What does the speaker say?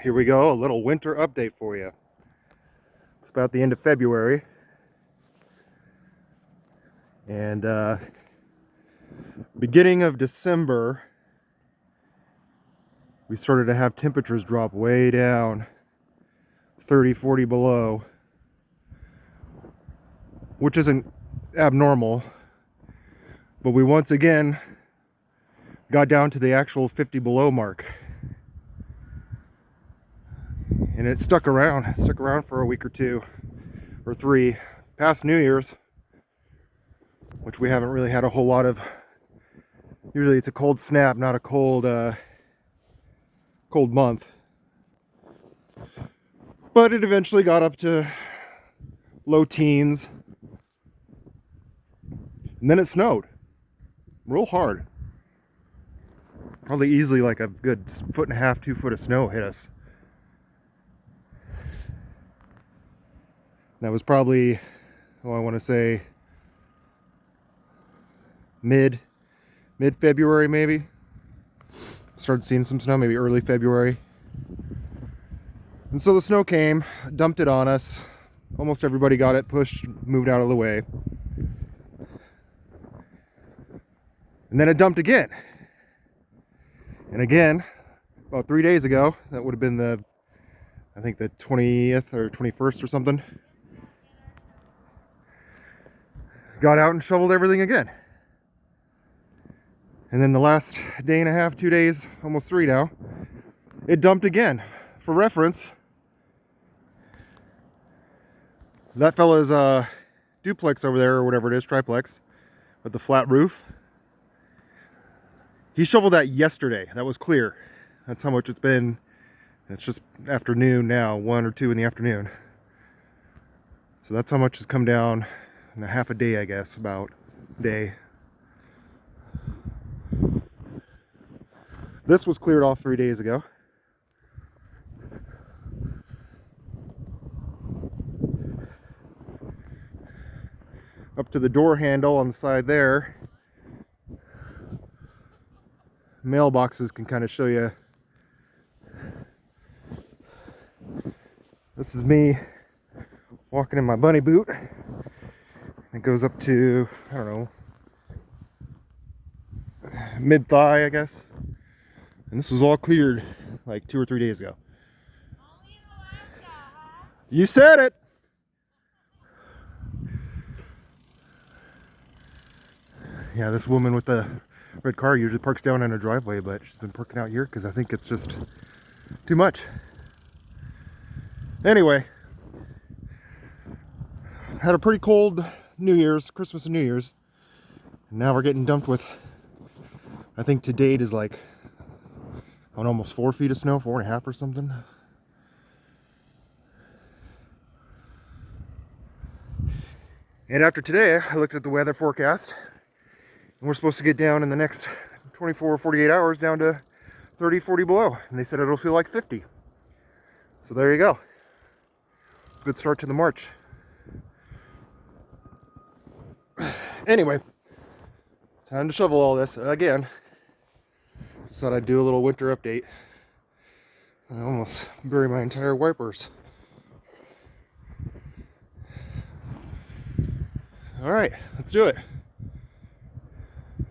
here we go, a little winter update for you. It's about the end of February, and beginning of December, we started to have temperatures drop way down, 30, 40 below, which isn't abnormal, but we once again got down to the actual 50 below mark. And it stuck around. It stuck around for a week or two or three past New Year's, which we haven't really had a whole lot of. Usually it's a cold snap, not a cold month. But it eventually got up to low teens. And then it snowed real hard. Probably easily like a good 1.5 to 2 foot of snow hit us. That was probably, I want to say mid-February maybe. Started seeing some snow, maybe early February. And so the snow came, dumped it on us. Almost everybody got it pushed, moved out of the way. And then it dumped again. And again, about 3 days ago, that would have been I think the 20th or 21st or something. Got out and shoveled everything again. And then the last day and a half, 2 days, almost 3 now, it dumped again. For reference, that fella's duplex over there, or whatever it is, triplex, with the flat roof, he shoveled that yesterday. That was clear. That's how much it's been. It's just afternoon now, 1 or 2 in the afternoon. So that's how much has come down in a half a day, I guess, about day. This was cleared off 3 days ago. Up to the door handle on the side there. Mailboxes can kind of show you. This is me walking in my bunny boot. It goes up to, I don't know, mid-thigh, I guess. And this was all cleared like 2 or 3 days ago. Only in Alaska, huh? You said it! Yeah, this woman with the red car usually parks down in a driveway, but she's been parking out here because I think it's just too much. Anyway, had a pretty cold New Year's, Christmas and New Year's. And now we're getting dumped with, I think to date is like on almost 4 feet of snow, 4.5 or something. And after today, I looked at the weather forecast, and we're supposed to get down in the next 24 or 48 hours down to 30, 40 below. And they said it'll feel like 50. So there you go. Good start to the March. Anyway, time to shovel all this again. Just thought I'd do a little winter update. I almost buried my entire wipers. All right, let's do it.